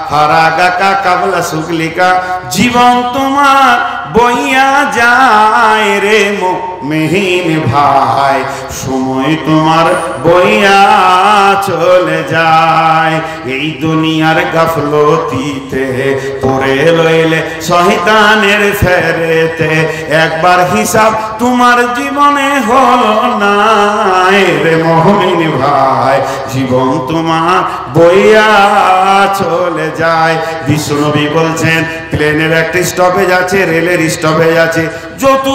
ফারাগাকা কাবলা শুকলিকা, জীবন তোমার বইয়া যায় রে মুমিন ভাই, সময় তোমার বইয়া চলে যায়। এই দুনিয়ার গাফলতিতে পড়ে লইলে শয়তানের ফেরেতে, একবার হিসাব তোমার জীবনে হলো না রে মুমিন ভাই, জীবন তোমার বইয়া চলে যায়। বিশ্বনবী বলছেন প্লেনের একটা স্টপেজ আছে, রেলের স্টপেজ আছে, যত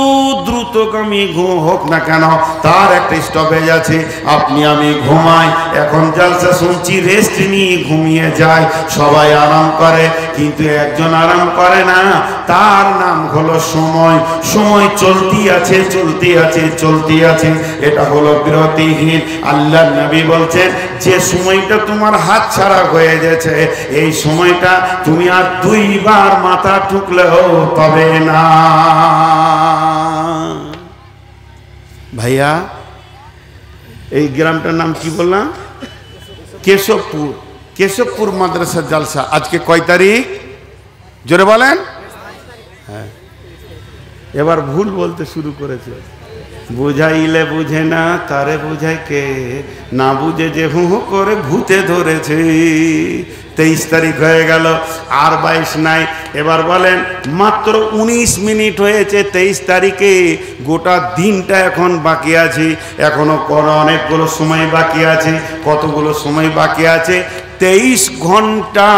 দ্রুতগামী হোক না কেন তার একটা স্টপেজ আছে। আপনি আমি ঘুমাই, এখন জালসা শুনছি, রেস্ট নিয়ে ঘুমিয়ে যায়, সবাই আরাম করে, কিন্তু একজন আরাম করে না, তার নাম হলো সময়। সময় চলতি আছে, চলতি আছে, চলতি আছে, এটা হলো বিরতিহীন। আল্লাহ নবী বলছেন যে সময়টা তোমার হাত ছাড়া হয়ে গেছে, এই সময়টা তুমি আর দুইবার মাথা ঠুকলেও পাবে না। ভাইয়া এই গ্রামটার নাম কি বললাম? কেশবপুর। কেশবপুর মাদ্রাসা জালসা আজকে কয় তারিখ? জোরে বলেন। হ্যাঁ, এবার ভুল বলতে শুরু করেছে। বুঝাইলে বুঝে না, তারে বুঝাই কে, না বুঝে যে হু হু করে ভূতে ধরেছে। 23 তারিখ হয়ে গেল, আর 22 নাই। এবার বলেন মাত্র 19 মিনিট হয়েছে 23 তারিখে, গোটা দিনটা এখন বাকি আছে, এখনো অনেকগুলো সময় বাকি আছে। কতগুলো সময় বাকি আছে? 23 ঘন্টা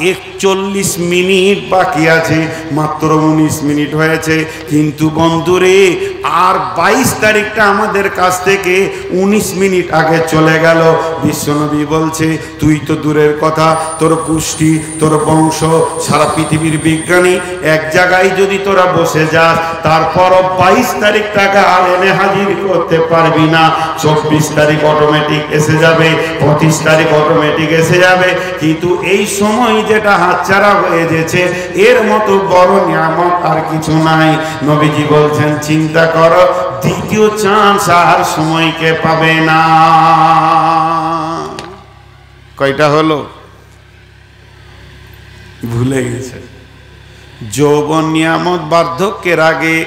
41 মিনিট বাকি আছে, মাত্র 19 মিনিট হয়েছে। কিন্তু বন্ধুরে আর 22 তারিখটা আমাদের কাছ থেকে 19 মিনিট আগে চলে গেল। বিশ্বনবী বলছে তুই তো দূরের কথা, তোর পুষ্টি, তোর বংশ, সারা পৃথিবীর বিজ্ঞানী এক জায়গায় যদি তোরা বসে যাস, তারপরও 22 তারিখটাকে আর এনে হাজির করতে পারবি না। 24 তারিখ অটোমেটিক এসে যাবে, 25 তারিখ অটোমেটিক এসে যাবে, কিন্তু এই সময় যেটা হাতছাড়া হয়ে গেছে, এর মতো বড় নিয়ামত আর কিছু নাই। নবীজি বলছেন চিন্তা করো, দ্বিতীয় চান্স আর সময়কে পাবে না। কয়টা হলো? ভুলে গেছে। যৌবন নিয়ামত বার্ধক্যের আগে,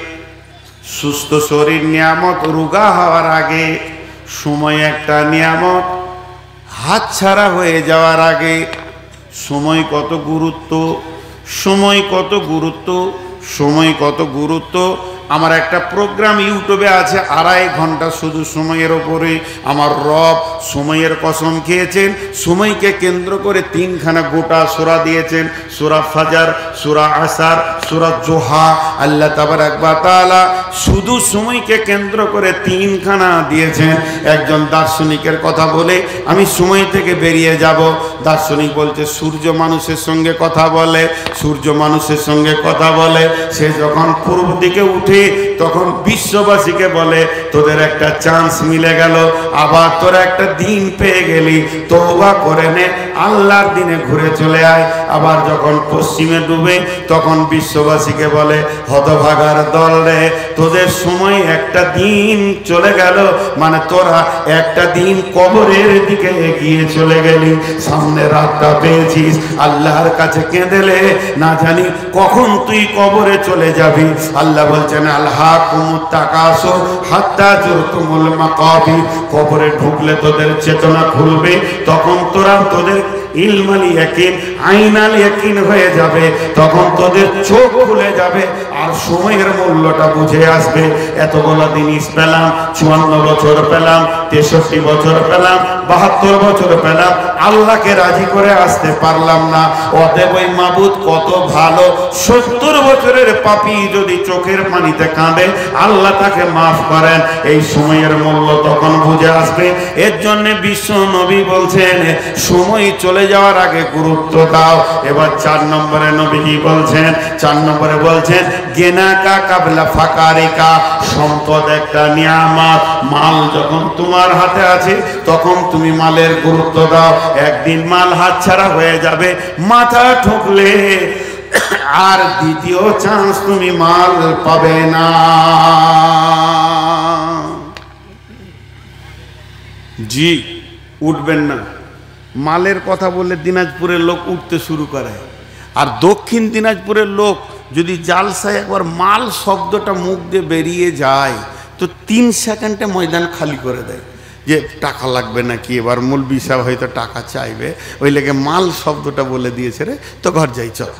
সুস্থ শরীর নিয়ামত রোগা হওয়ার আগে, সময় একটা নিয়ামত হাতছাড়া হয়ে যাওয়ার আগে। সময় কত গুরুত্ব, সময় কত গুরুত্ব, সময় কত গুরুত্ব। আমার একটা প্রোগ্রাম ইউটিউবে আছে 2.5 ঘন্টা শুধু সময়ের ওপরে। আমার রব সময়ের কসম খেয়েছেন, সময়কে কেন্দ্র করে 3খানা গোটা সূরা দিয়েছেন, সূরা ফাজর, সূরা আসর, সূরা জোহা। আল্লাহ তাবারক ওয়া তাআলা শুধু সময়কে কেন্দ্র করে 3খানা দিয়েছেন। একজন দার্শনিকের কথা বলে আমি সময় থেকে বেরিয়ে যাব। দার্শনিক বলছে সূর্য মানুষের সঙ্গে কথা বলে, সূর্য মানুষের সঙ্গে কথা বলে, সে যখন পূর্ব দিকে উঠে তখন বিশ্ববাসীকে বলে তোদের একটা চান্স মিলে গেল, আবার তোরা একটা দিন পেয়ে গেলি, তওবা করে নে, আল্লাহর দিনে ঘুরে চলে আয়। আবার যখন পশ্চিমে ডুবে তখন বিশ্ববাসীকে বলে হতভাগার দল রে, তোদের সময় একটা দিন চলে গেল, মানে তোরা একটা দিন কবরের দিকে এগিয়ে চলে গেলি, সামনে রাতটা পেয়েছিস, আল্লাহর কাছে কেঁদেলে না জানি কখন তুই কবরে চলে যাবি। আল্লাহ বলছেন আলহাকুমুত তাকাসুর হাত্তা জুরতুমুল মাকাবির, কবরে ঢুকলে তোদের চেতনা খুলবে, তখন তোরা তোদের ইলমাল ইয়াকিন, আইনাল ইয়াকিন হয়ে যাবে, তখন তোদের চোখ খুলে যাবে আর সময়ের মূল্যটা বুঝে আসবে। এতগুলো জিনিস পেলাম, 54 বছর পেলাম, 63 বছর পেলাম, 72 বছর পেলাম, আল্লাহকে রাজি করে আসতে পারলাম না। অতএব ওই মাবুদ কত ভালো, 70 বছরের পাপী যদি চোখের পানিতে কাঁদে আল্লাহ তাকে মাফ করেন। এই সময়ের মূল্য তখন বুঝে আসবে। এর জন্য বিশ্ব নবী বলছেন সময় চলে যাওয়ার আগে গুরুত্ব দাও। এবার 4 নম্বরে নবীজি বলছেন, 4 নম্বরে বলছেন গেনাকা কাবলা ফাকারিকা, সম্পদ একটা নিয়ামত, মাল যখন তোমার হাতে আছে তখন তুমি মালের গুরুত্ব দাও। একদিন মাল হাতছাড়া হয়ে যাবে, মাথা ঠুকলে আর দ্বিতীয় চান্স তুমি মাল পাবে না। জি উঠবেন না, মালের কথা বললে দিনাজপুরের লোক উঠতে শুরু করে, আর দক্ষিণ দিনাজপুরের লোক যদি জালসায় একবার মাল শব্দটা মুখ দিয়ে বেরিয়ে যায় তো 3 সেকেন্ডে ময়দান খালি করে দেয়, যে টাকা লাগবে নাকি, এবার মৌলবি সাহেব হয়তো টাকা চাইবে, ওই লেগে মাল শব্দটা বলে দিয়েছে রে, তো ঘর যাই চল,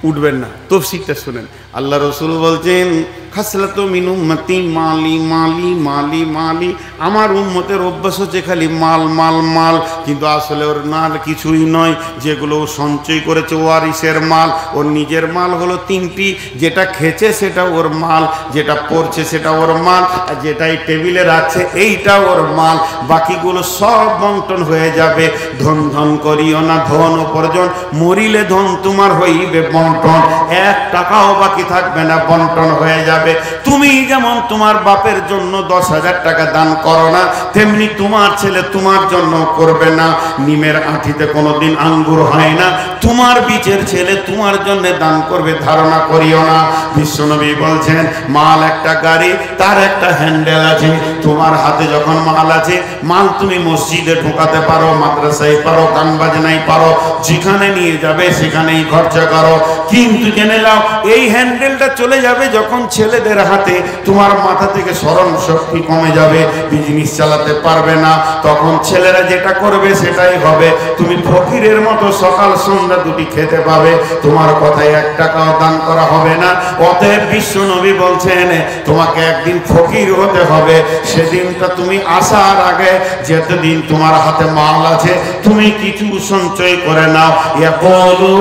উঠবেন না। তফসিরটা শুনেন, আল্লাহ রসুল বলছেন খাসলাতু মিন উম্মতি মালি মালি মালি মালি, আমার উম্মতের অভ্যাস হচ্ছে খালি মাল মাল মাল, কিন্তু আসলে ওর মাল কিছুই নয়, যেগুলো ও সঞ্চয় করেছে ওয়ারিসের মাল, ওর নিজের মাল হলো 3টি, যেটা খেছে সেটা ওর মাল, যেটা পড়ছে সেটা ওর মাল, আর যেটা এই টেবিলে রাখছে এইটা ওর মাল, বাকিগুলো সব বন্টন হয়ে যাবে। ধন ধন করিও না ধন উপার্জন, মরিলে ধন তোমার হইবে বন্টন, 1 টাকাও বাকি থাকবে না, বন্টন হয়ে যাবে। তুমি যেমন তোমার বাপের জন্য 10,000 টাকা দান করো না, তেমনি তোমার ছেলে তোমার জন্য করবে না। নিমের আঁঠিতে কোনোদিন আঙ্গুর হয় না, তোমার বীজের ছেলে তোমার জন্য দান করবে ধারণা করিও না। বিশ্বনবী বলছেন মাল একটা গাড়ি, তার একটা হ্যান্ডেল আছে। তোমার হাতে যখন মাল আছে, মাল তুমি মসজিদে ঢোকাতে পারো, মাদ্রাসায় পারো, গান বাজনায় পারো, যেখানে নিয়ে যাবে সেখানেই খরচা করো, কিন্তু জেনে নাও এই হ্যান্ডেলটা চলে যাবে যখন ছেলেদের হাতে, তোমার মাথা থেকে স্মরণ শক্তি কমে যাবে, বিজনেস চালাতে পারবে না, তখন ছেলেরা যেটা করবে সেটাই হবে। তুমি ফকিরের মতো সকাল সন্ধ্যা 2টি খেতে পাবে, তোমার কথায় 1 টাকাও দান করা হবে না। অতএব বিশ্ব নবী বলছেন তোমাকে একদিন ফকির হতে হবে, সেদিনটা তুমি আসার আগে যতদিন তোমার হাতে মাল আছে তুমি কিছু সঞ্চয় করে নাও। ইয়াকুলু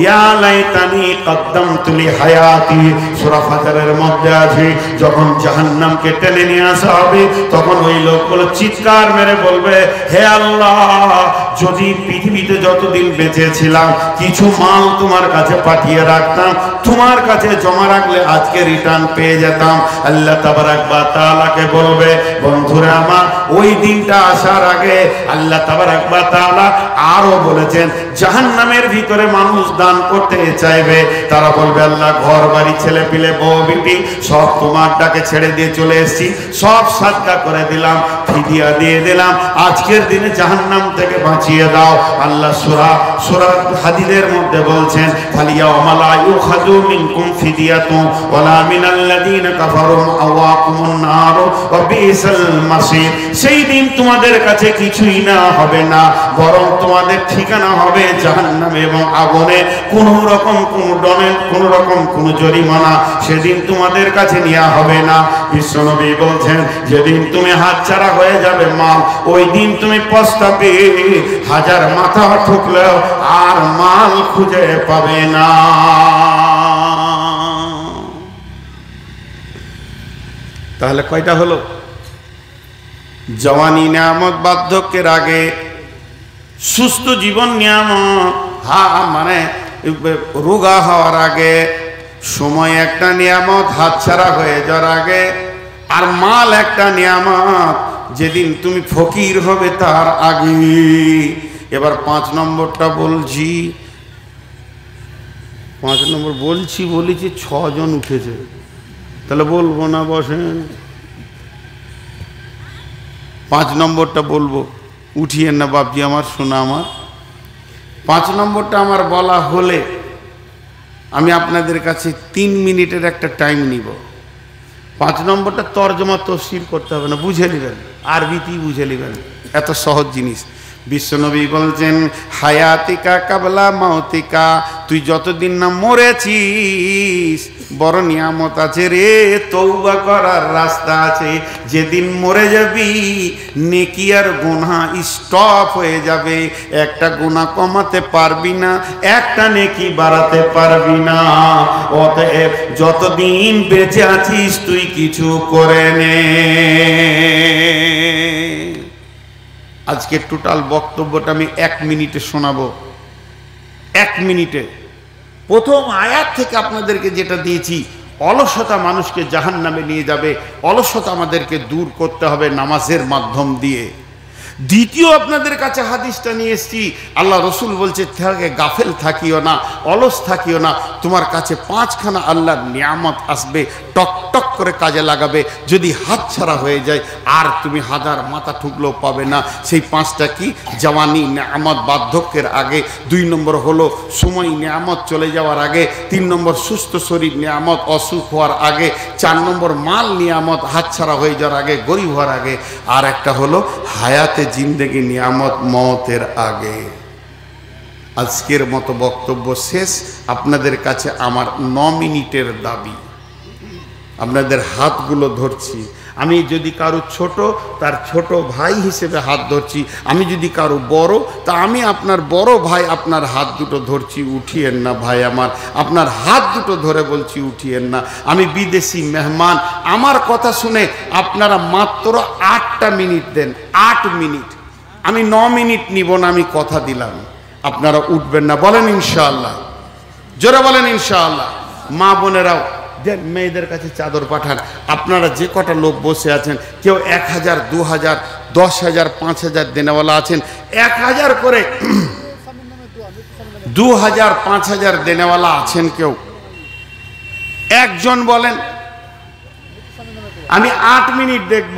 ইয়া লাইতানি কদ্দামতু লি হায়াতি, সূরা ফাজরের মধ্যে আছে যখন জাহান্নামকে টেনে নিয়ে আসা হবে তখন ওই লোকগুলো চিৎকার মেরে বলবে, হে আল্লাহ, যদি পৃথিবীতে যতদিন বেঁচে ছিলাম কিছু মাল তোমার কাছে পাঠিয়ে রাখতাম, তোমার কাছে জমা রাখলে আজকে রিটার্ন পেয়ে যেতাম। আল্লাহ তাবারাক ওয়া তাআলাকে বলবে, বন্ধুরা আমার, ওই দিনটা আসার আগে আল্লাহ তাবারাক ওয়া তাআলা আরো বলেছেন জাহান্নামের ভিতরে মানুষ দান করতে চাইবে, তারা বলবে আল্লাহ, ঘর বাড়ি ছেলে পিলে বউ বিটি সব তোমার ডাকে ছেড়ে দিয়ে চলে এসেছি, সব সাদকা করে দিলাম, ফিদিয়া দিয়ে দিলাম, আজকের দিনে জাহান্নাম থেকে বাঁচিয়ে দাও। আল্লাহ সূরা হাদীদের মধ্যে বলছেন ফালিয়াউমা লা ইউখাযু মিনকুম ফিদিয়াতুন ওয়ালা মিনাল্লাযীনা কাফারু মাওয়াকুমুন নার ওয়া বিসাল মাসির, সেই দিন তোমাদের কাছে কিছুই না হবে না, বরং তোমাদের ঠিকানা হবে জাহান্নামে এবং আগুনে, কোনো রকম কোনো ডনে কোনো রকম কোনো জরিমানা সেদিন তোমাদের কাছে নেওয়া হবে না। বিশ্বনবী বলছেন যেদিন তুমি হাতছাড়া হয়ে যাবে মাল, ওই দিন তুমি পস্তাবে, 1000 মাথা ঠুকলেও আর মাল খুঁজে পাবে না। তাহলে কয়টা হলো? জওয়ানি নিয়ামত, বার্ধক্যের আগে সুস্থ জীবন নিয়ামত, মানে রোগা হওয়ার আগে, সময় একটা নিয়ামত হাতছাড়া হয়ে যাওয়ার আগে, আর মাল একটা নিয়ামত যেদিন তুমি ফকির হবে তার আগে। এবার 5 নম্বরটা বলছি, 5 নম্বর বলেছি 6 জন উঠেছে, তাহলে বলবো না, বসেন। 5 নম্বরটা বলবো, উঠিয়েন না বাপজি আমার, শোনা আমার। 5 নম্বরটা আমার বলা হলে আমি আপনাদের কাছে 3 মিনিটের একটা টাইম নিব। 5 নম্বরটা তর্জমা তফসির করতে হবে না, বুঝে নেবেন, আরবিতেই বুঝে নেবেন, এত সহজ জিনিস। বিশ্বনবী বলছেন হায়াতিকা কাবলা মাউতিকা, তুই যতদিন না মরেছিস বড় নিয়ামত আছে রে, তওবা করার রাস্তা আছে। যেদিন মরে যাবি নেকি আর গুনাহ স্টপ হয়ে যাবে, একটা গুনাহ কমাতে পারবি না, একটা নেকি বাড়াতে পারবি না। অতএব যতদিন বেঁচে আছিস তুই কিছু করে নে। আজকে টোটাল বক্তব্যটা আমি 1 মিনিটে শোনাবো, 1 মিনিটে। প্রথম আয়াত থেকে আপনাদেরকে যেটা দিয়েছি, অলসতা মানুষকে জাহান্নামে নিয়ে যাবে, অলসতা আমাদেরকে দূর করতে হবে নামাজের মাধ্যম দিয়ে। দ্বিতীয় আপনাদের কাছে হাদিসটা নিয়ে এসেছি, আল্লাহ রসুল বলছে গাফেল থাকিও না, অলস থাকিও না। তোমার কাছে 5খানা আল্লাহর নিয়ামত আসবে, টক টক করে কাজে লাগাবে। যদি হাত ছাড়া হয়ে যায় আর তুমি হাজার মাথা ঠুকলেও পাবে না। সেই 5টা কি? জওয়ানি নিয়ামত বার্ধক্যের আগে, 2 নম্বর হলো সময় নিয়ামত চলে যাওয়ার আগে, 3 নম্বর সুস্থ শরীর নিয়ামত অসুখ হওয়ার আগে, 4 নম্বর মাল নিয়ামত হাত ছাড়া হয়ে যাওয়ার আগে, গরিব হওয়ার আগে, আর একটা হলো হায়াতে জিন্দেগি নিয়ামত মওতের আগে। আজকের মতো বক্তব্য শেষ। আপনাদের কাছে আমার 9 মিনিটের দাবি। আপনাদের হাতগুলো ধরছি। আমি যদি কারো ছোট, তার ছোট ভাই হিসেবে হাত ধরছি। আমি যদি কারো বড়, তা আমি আপনার বড় ভাই, আপনার হাত দুটো ধরছি, উঠিয়েন না ভাই আমার। আপনার হাত দুটো ধরে বলছি উঠিয়েন না। আমি বিদেশি মেহমান, আমার কথা শুনে আপনারা মাত্র 8টা মিনিট দেন। 8 মিনিট, আমি 9 মিনিট নিব না, আমি কথা দিলাম। আপনারা উঠবেন না, বলেন ইনশাআল্লাহ, জোরে বলেন ইনশাআল্লাহ। মা বোনেরাও দেন, মেয়েদের কাছে চাদর পাঠান। আপনারা যে কটা লোক বসে আছেন, কেউ 1000, 2000, 10,000, 5,000 দেনেওয়ালা আছেন, 1000 করে 2000, 5000 দেনেওয়ালা আছেন কেউ? একজন বলেন। আমি 8 মিনিট দেখব,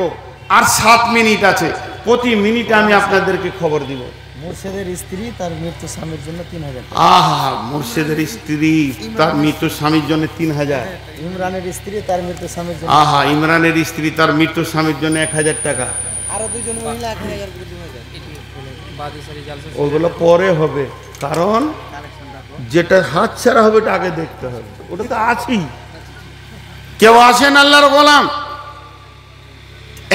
আর 7 মিনিট আছে। প্রতি মিনিটে আমি আপনাদেরকে খবর দিব। মুর্শিদের স্ত্রী তার মৃত্যু স্বামীর জন্য 3000 টাকা। আহা, মুর্শিদের স্ত্রী তার মৃত্যু স্বামীর জন্য 3000। ইমরানের স্ত্রী তার মৃত্যু স্বামীর জন্য, আহা, ইমরানের স্ত্রী তার মৃত্যু স্বামীর জন্য 1000 টাকা। আরো 2 জন মহিলা 1000 করে 2000। ওগুলো পরে হবে, কারণ যেটা হাত ছাড়া হবে ওটা আগে দেখতে হবে। ওটা তো আছেই। কেউ আসেন আল্লাহর গোলাম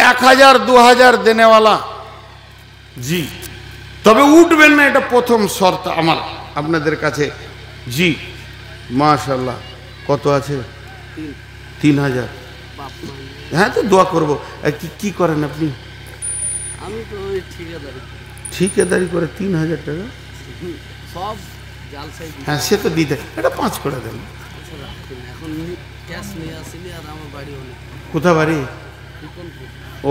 1000, 2000 দেনেওয়ালা? জি, তবে উঠবেন না, এটা প্রথম শর্ত আমার আপনাদের কাছে। জি, মাশাআল্লাহ। কত আছে? 3000। হ্যাঁ, তো দোয়া করবো। কি করেন আপনি? আমি তো ওই ঠিকাদারি। ঠিকাদারি করে 3000 টাকা? সব জালসাই। হ্যাঁ, সে তো দিতে। এটা 5 করে দেন। এখন ক্যাশ নিয়ে আসিনি, আর আমার বাড়ি অনেক। কোথা বাড়ি?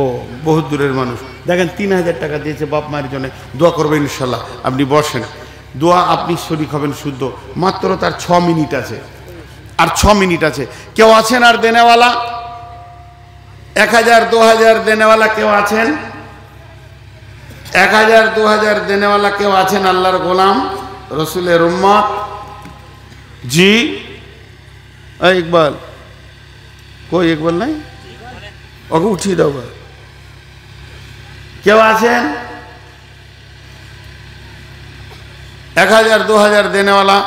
ও, বহুত দূরের মানুষ। দেখেন 3000 টাকা দিয়েছে বাপ মায়ের জন্য। দোয়া করবেন ইনশাল্লাহ। আপনি বসেন, দোয়া আপনি শরীক হবেন শুদ্ধ। মাত্র তার 6 মিনিট আছে, আর 6 মিনিট আছে। কেউ আছেন আর দেনেওয়ালা? 1000, 2000 দেনেওয়ালা কেউ আছেন? 1000, 2000 দেনেওয়ালা কেউ আছেন? আল্লাহর গোলাম, রসুলের উম্মত। জি, ইকবাল কই? ইকবাল নাই? ওকে উঠিয়ে দাও। কেউ আছেন 1000, 2000 দেনেওয়ালা?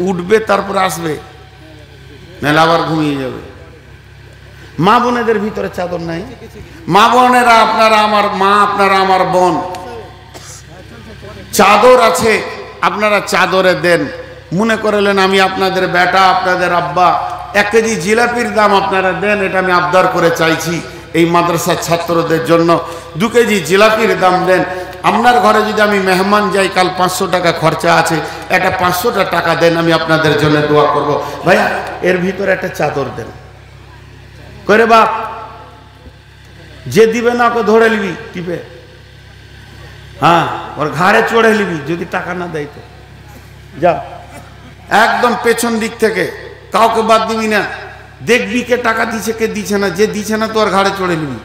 উঠবে, তারপরে আসবে, নাহলে আবার ঘুমিয়ে যাবে। মা বোনেদের ভিতরে চাদর নাই? মা বোনেরা, আপনারা আমার মা, আপনারা আমার বোন, চাদর আছে, আপনারা চাদরে দেন। মনে করলেন আমি আপনাদের বেটা, আপনাদের আব্বা, 1 কেজি জিলাপির দাম আপনারা দেন, এটা আমি আবদার করে চাইছি এই মাদ্রাসার ছাত্রদের জন্য। 2 কেজি জিলাপির দাম দেন। আপনার ঘরে যদি আমি মেহমান যাই, কাল 500 টাকা খরচা আছে, একটা 500টা টাকা দেন, আমি আপনাদের জন্য দোয়া করব। ভাইয়া, এর ভিতরে একটা চাদর দেন করে। বাপ, যে দিবে না ওকে ধরে নিবি টিপে, হ্যাঁ, ওর ঘাড়ে চড়ে নিবি, যদি টাকা না দেয় তো। যা, একদম পেছন দিক থেকে, কাউকে বাদ দিবি না। দেখবি কে টাকা দিচ্ছে কে দিচ্ছে না, যে দিচ্ছে না তো ওর ঘাড়ে চড়ে নিবি।